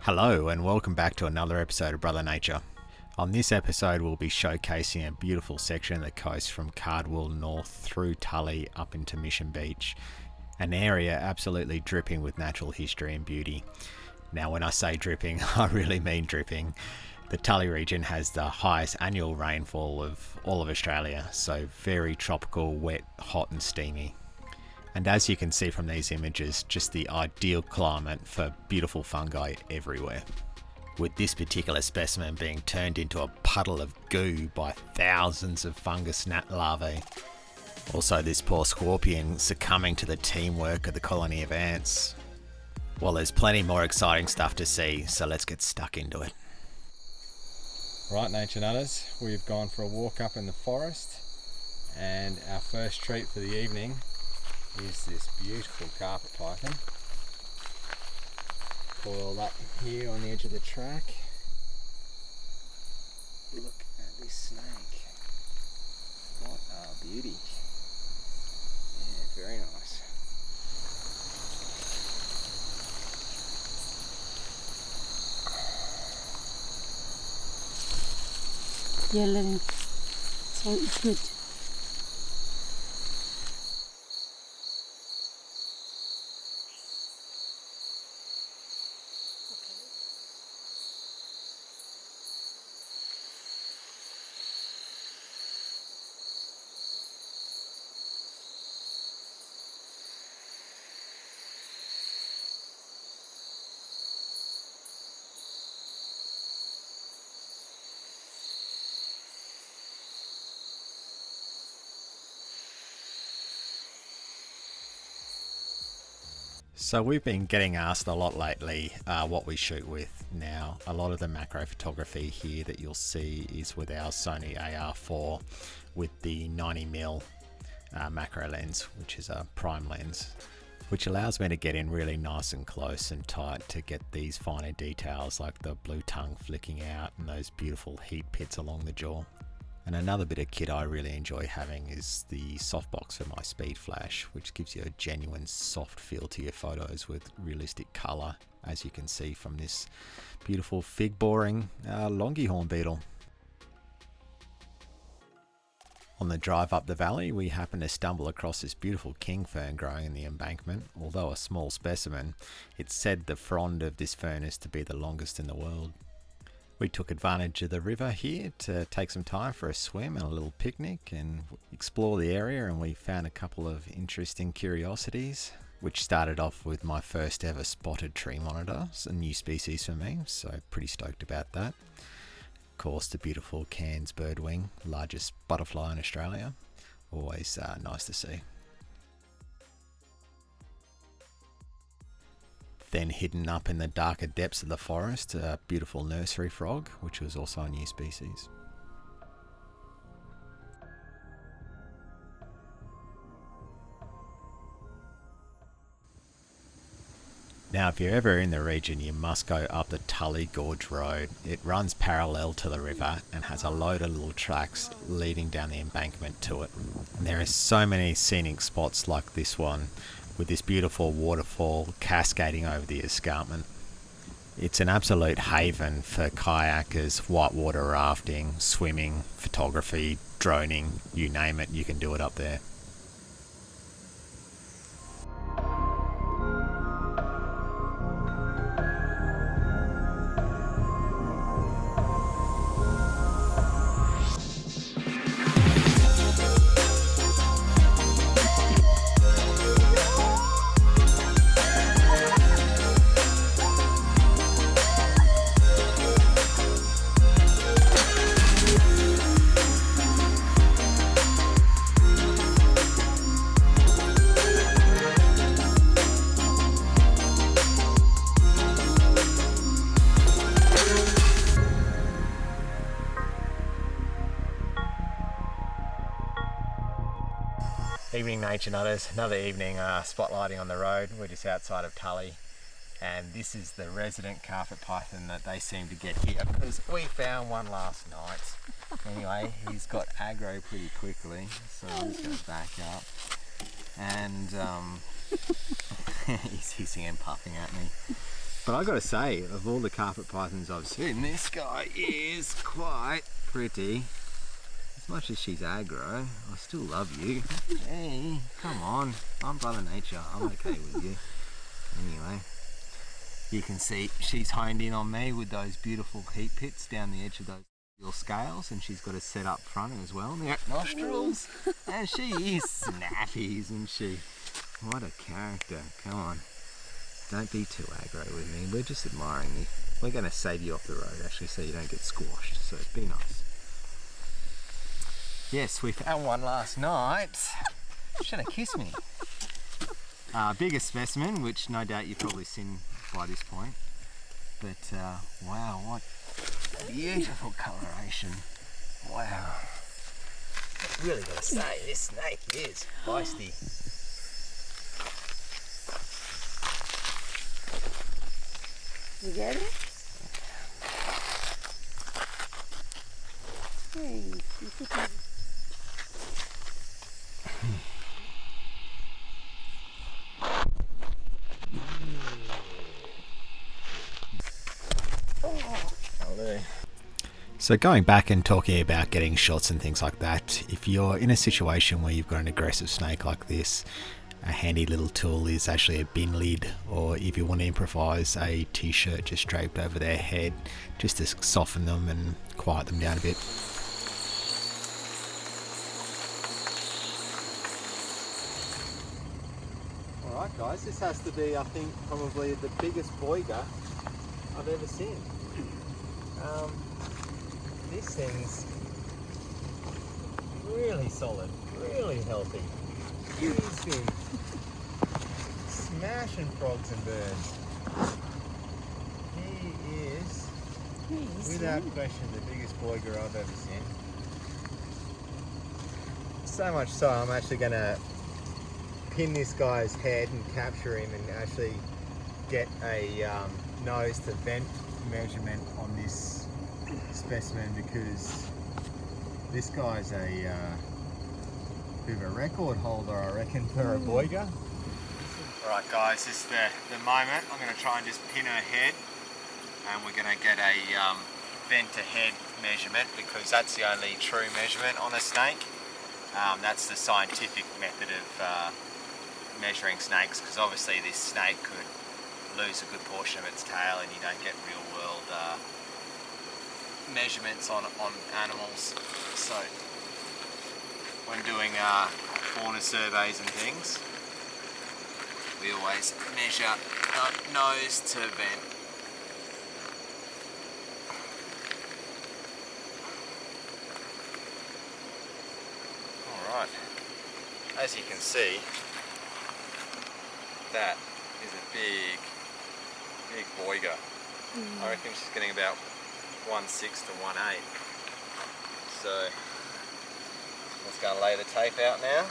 Hello and welcome back to another episode of Brother Nature. On this episode we'll be showcasing a beautiful section of the coast from Cardwell North through Tully up into Mission Beach, an area absolutely dripping with natural history and beauty. Now when I say dripping, I really mean dripping. The Tully region has the highest annual rainfall of all of Australia, so very tropical, wet, hot and steamy. And as you can see from these images, just the ideal climate for beautiful fungi everywhere. With this particular specimen being turned into a puddle of goo by thousands of fungus gnat larvae. Also this poor scorpion succumbing to the teamwork of the colony of ants. Well, there's plenty more exciting stuff to see, so let's get stuck into it. Right, Nature Nutters, we've gone for a walk up in the forest, and our first treat for the evening is this beautiful carpet python coiled up here on the edge of the track. Look at this snake. What a beauty. Yeah, very nice. Yeah, let him. So it's good. So we've been getting asked a lot lately what we shoot with. Now, a lot of the macro photography here that you'll see is with our Sony AR4 with the 90mm macro lens, which is a prime lens, which allows me to get in really nice and close and tight to get these finer details like the blue tongue flicking out and those beautiful heat pits along the jaw. And another bit of kit I really enjoy having is the softbox for my speed flash, which gives you a genuine soft feel to your photos with realistic colour, as you can see from this beautiful fig boring longiehorn beetle. On the drive up the valley, we happen to stumble across this beautiful king fern growing in the embankment. Although a small specimen, it's said the frond of this fern is to be the longest in the world. We took advantage of the river here to take some time for a swim and a little picnic and explore the area, and we found a couple of interesting curiosities, which started off with my first ever spotted tree monitor. It's a new species for me, so pretty stoked about that. Of course, the beautiful Cairns birdwing, largest butterfly in Australia. Always nice to see. Then hidden up in the darker depths of the forest, a beautiful nursery frog, which was also a new species. Now if you're ever in the region, you must go up the Tully Gorge Road. It runs parallel to the river and has a load of little tracks leading down the embankment to it. And there are so many scenic spots like this one, with this beautiful waterfall cascading over the escarpment. It's an absolute haven for kayakers, whitewater rafting, swimming, photography, droning, you name it, you can do it up there. Evening Nature Nutters, another evening spotlighting on the road. We're just outside of Tully, and this is the resident carpet python that they seem to get here, because we found one last night. Anyway, he's got aggro pretty quickly, so I'm just going to back up. And he's hissing and puffing at me. But I gotta say, of all the carpet pythons I've seen, this guy is quite pretty. As much as she's aggro, I still love you. Hey, come on. I'm Brother Nature. I'm okay with you. Anyway, you can see she's honed in on me with those beautiful heat pits down the edge of those little scales, and she's got a set up front as well. And nostrils. And she is snappy, isn't she? What a character. Come on. Don't be too aggro with me. We're just admiring you. We're going to save you off the road, actually, so you don't get squashed. So be nice. Yes, we found one last night. Should have kissed me. Bigger specimen, which no doubt you've probably seen by this point. But wow, what beautiful coloration. Wow. Really got to say, this snake is feisty. You get it? Hey, you took it. So going back and talking about getting shots and things like that, if you're in a situation where you've got an aggressive snake like this, a handy little tool is actually a bin lid, or if you want to improvise, a t-shirt just draped over their head just to soften them and quiet them down a bit. Alright guys, this has to be, I think, probably the biggest boiga I've ever seen. This thing's really solid, really healthy. He's been smashing frogs and birds. He is, without question, the biggest boiga I've ever seen. So much so, I'm actually going to pin this guy's head and capture him and actually get a nose to vent measurement on this specimen, because this guy's a bit of a record holder, I reckon, for a boiga. Alright guys, this is the moment. I'm going to try and just pin her head, and we're going to get a vent to head measurement, because that's the only true measurement on a snake. That's the scientific method of measuring snakes, because obviously this snake could lose a good portion of its tail and you don't get real world measurements on animals. So when doing fauna surveys and things, we always measure nose to vent. Alright, as you can see, that is a big boiga. I reckon she's getting about 1/6 to 1/8. So let's go and lay the tape out now.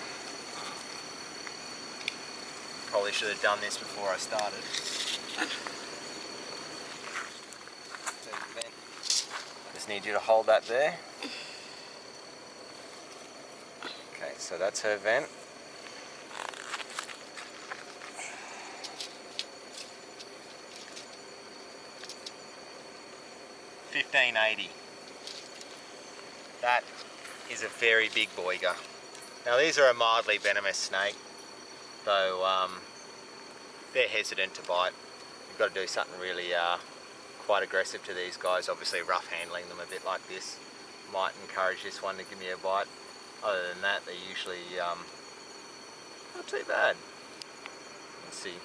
Probably should have done this before I started. Just need you to hold that there. Okay, so that's her vent. $15.80. That is a very big boiga. Now these are a mildly venomous snake, though they're hesitant to bite. You've got to do something really quite aggressive to these guys. Obviously rough handling them a bit like this might encourage this one to give me a bite. Other than that, they're usually not too bad. Let's see,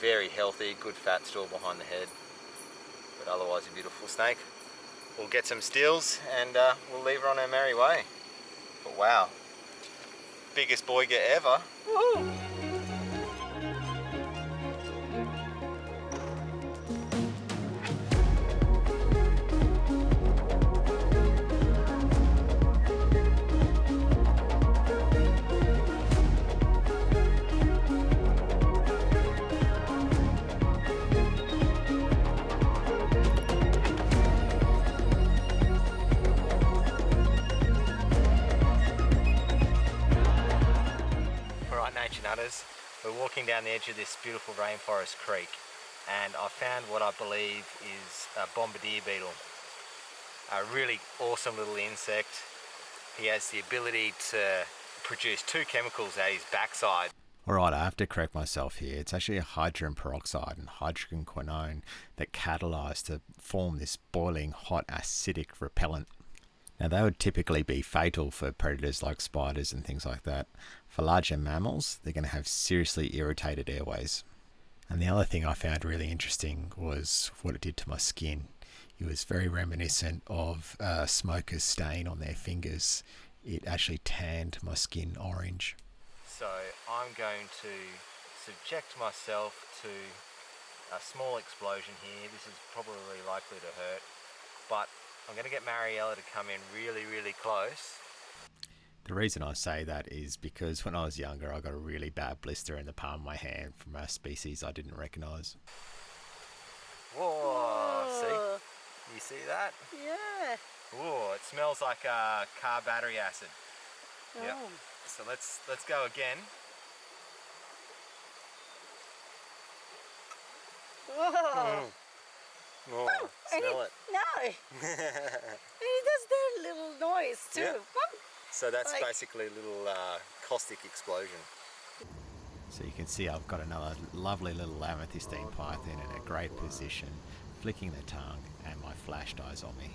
very healthy, good fat still behind the head. But otherwise a beautiful snake. We'll get some stills and we'll leave her on her merry way. But wow, biggest boiga ever. Woohoo! Nature Nutters, we're walking down the edge of this beautiful rainforest creek, and I found what I believe is a bombardier beetle. A really awesome little insect. He has the ability to produce two chemicals at his backside. Alright, I have to correct myself here. It's actually a hydrogen peroxide and hydrogen quinone that catalyse to form this boiling hot acidic repellent. Now they would typically be fatal for predators like spiders and things like that. For larger mammals, they're going to have seriously irritated airways. And the other thing I found really interesting was what it did to my skin. It was very reminiscent of a smoker's stain on their fingers. It actually tanned my skin orange. So I'm going to subject myself to a small explosion here. This is probably likely to hurt, but I'm going to get Mariella to come in really, really close. The reason I say that is because when I was younger, I got a really bad blister in the palm of my hand from a species I didn't recognise. Whoa, see? You see that? Yeah. Whoa, it smells like car battery acid. Yep. Oh. So let's go again. Whoa. Oh, smell it. No. He does that little noise too. Yeah. Whoop. So that's Like- basically a little caustic explosion. So you can see I've got another lovely little amethystine python in a great position, flicking the tongue, and my flash dies on me.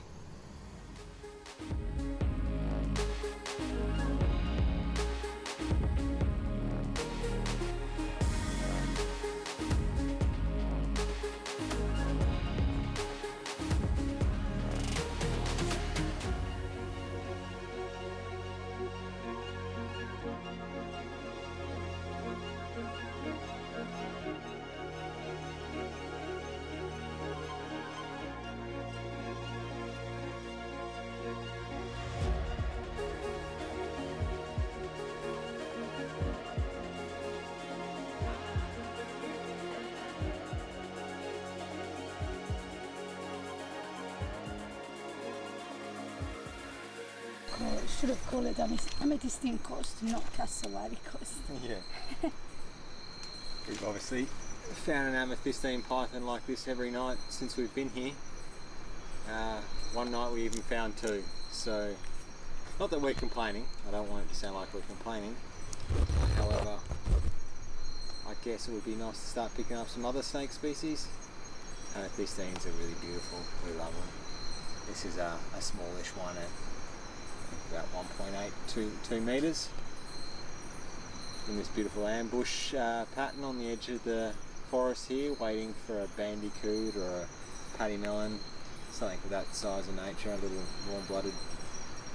Should have called it Amethystine Coast, not Cassowary Coast. Yeah. We've obviously found an amethystine python like this every night since we've been here. One night we even found two. So, not that we're complaining. I don't want it to sound like we're complaining. However, I guess it would be nice to start picking up some other snake species. Amethystines are really beautiful. We love them. This is a smallish one at about 1.8, 2 metres. In this beautiful ambush pattern on the edge of the forest here, waiting for a bandicoot or a paddy melon, something of that size of nature, a little warm-blooded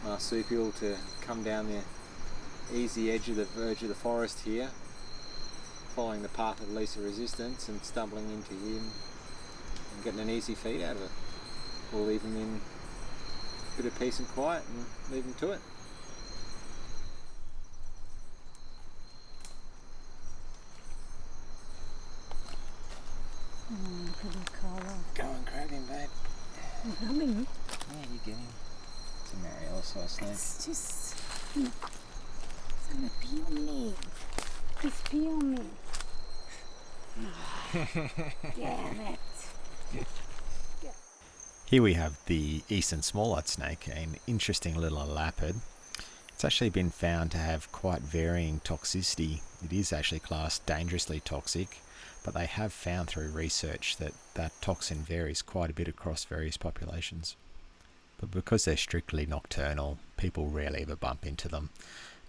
marsupial to come down the easy edge of the verge of the forest here, following the path of least resistance and stumbling into him and getting an easy feed out of it. We'll leave him in a bit of peace and quiet and leave him to it. Look at the colour. Go and grab him, babe. Really? Yeah, you get him. It's a Mariella size snake. It's just... It's gonna pee on me. Please pee on me. Damn it. Here we have the eastern small-eyed snake, an interesting little elapid. It's actually been found to have quite varying toxicity. It is actually classed dangerously toxic, but they have found through research that that toxin varies quite a bit across various populations. But because they're strictly nocturnal, people rarely ever bump into them.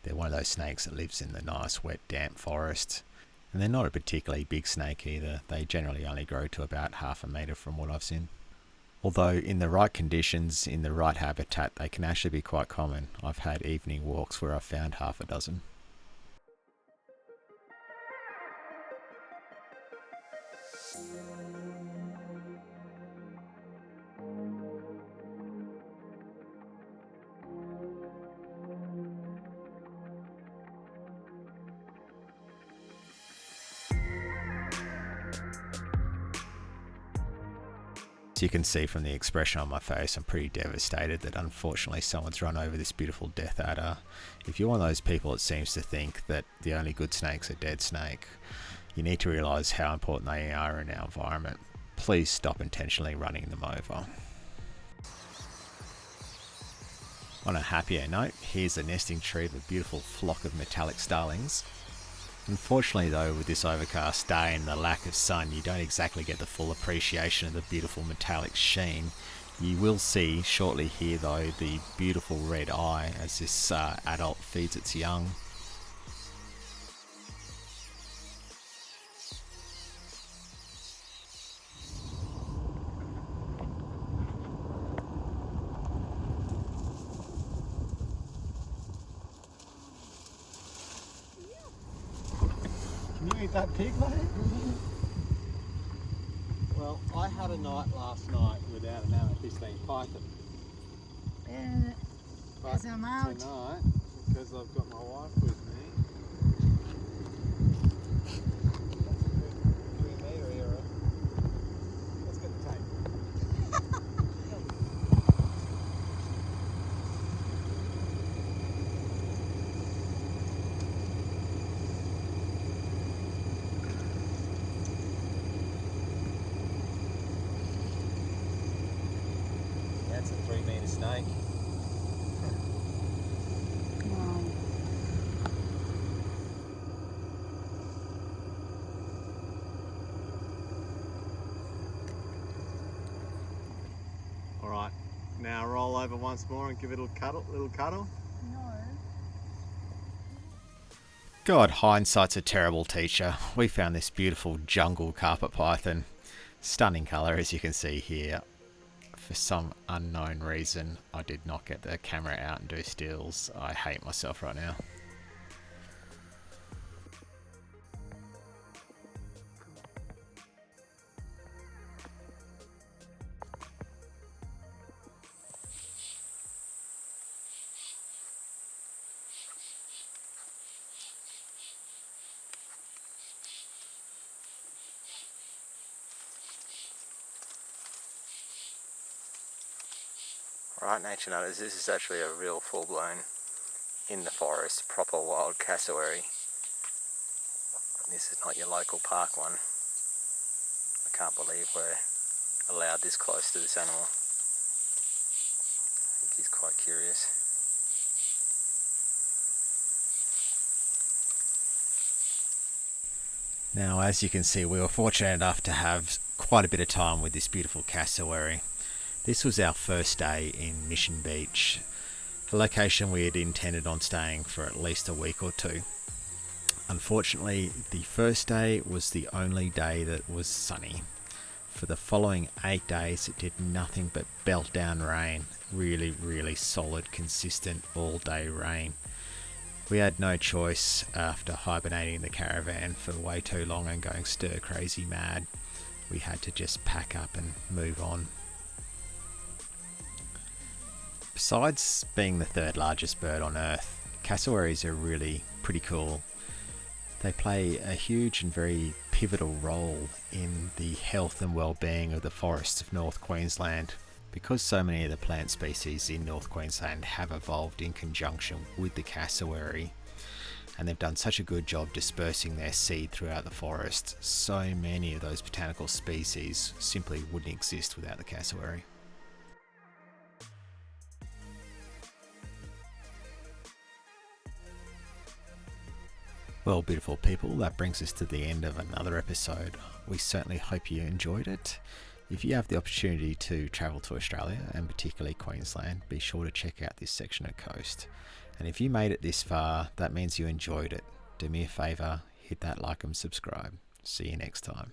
They're one of those snakes that lives in the nice, wet, damp forest. And they're not a particularly big snake either. They generally only grow to about 1/2 metre from what I've seen. Although in the right conditions, in the right habitat, they can actually be quite common. I've had evening walks where I've found 6. As you can see from the expression on my face, I'm pretty devastated that unfortunately someone's run over this beautiful death adder. If you're one of those people that seems to think that the only good snake's a dead snake, you need to realise how important they are in our environment. Please stop intentionally running them over. On a happier note, here's the nesting tree of a beautiful flock of metallic starlings. Unfortunately though, with this overcast day and the lack of sun, you don't exactly get the full appreciation of the beautiful metallic sheen. You will see shortly here though the beautiful red eye as this adult feeds its young. Can you eat that pig, mate? Well, I had a night last night without an amethystine python. But As I'm out. tonight, because I've got my wife with me, that's a good 3 metre era. Let's get the tape. That's a 3 metre snake. Wow. Alright, now roll over once more and give it a little cuddle. No. God, hindsight's a terrible teacher. We found this beautiful jungle carpet python. Stunning colour as you can see here. For some unknown reason, I did not get the camera out and do stills. I hate myself right now. Right, Nature Nutters, this is actually a real full-blown, in the forest, proper wild cassowary. This is not your local park one. I can't believe we're allowed this close to this animal. I think he's quite curious. Now, as you can see, we were fortunate enough to have quite a bit of time with this beautiful cassowary. This was our first day in Mission Beach, a location we had intended on staying for at least a week or two. Unfortunately, the first day was the only day that was sunny. For the following 8 days, it did nothing but belt down rain. Really solid, consistent, all-day rain. We had no choice after hibernating in the caravan for way too long and going stir crazy mad. We had to just pack up and move on. Besides being the third largest bird on Earth, cassowaries are really pretty cool. They play a huge and very pivotal role in the health and well-being of the forests of North Queensland. Because so many of the plant species in North Queensland have evolved in conjunction with the cassowary, and they've done such a good job dispersing their seed throughout the forest, so many of those botanical species simply wouldn't exist without the cassowary. Well, beautiful people, that brings us to the end of another episode. We certainly hope you enjoyed it. If you have the opportunity to travel to Australia, and particularly Queensland, be sure to check out this section of coast. And if you made it this far, that means you enjoyed it. Do me a favour, hit that like and subscribe. See you next time.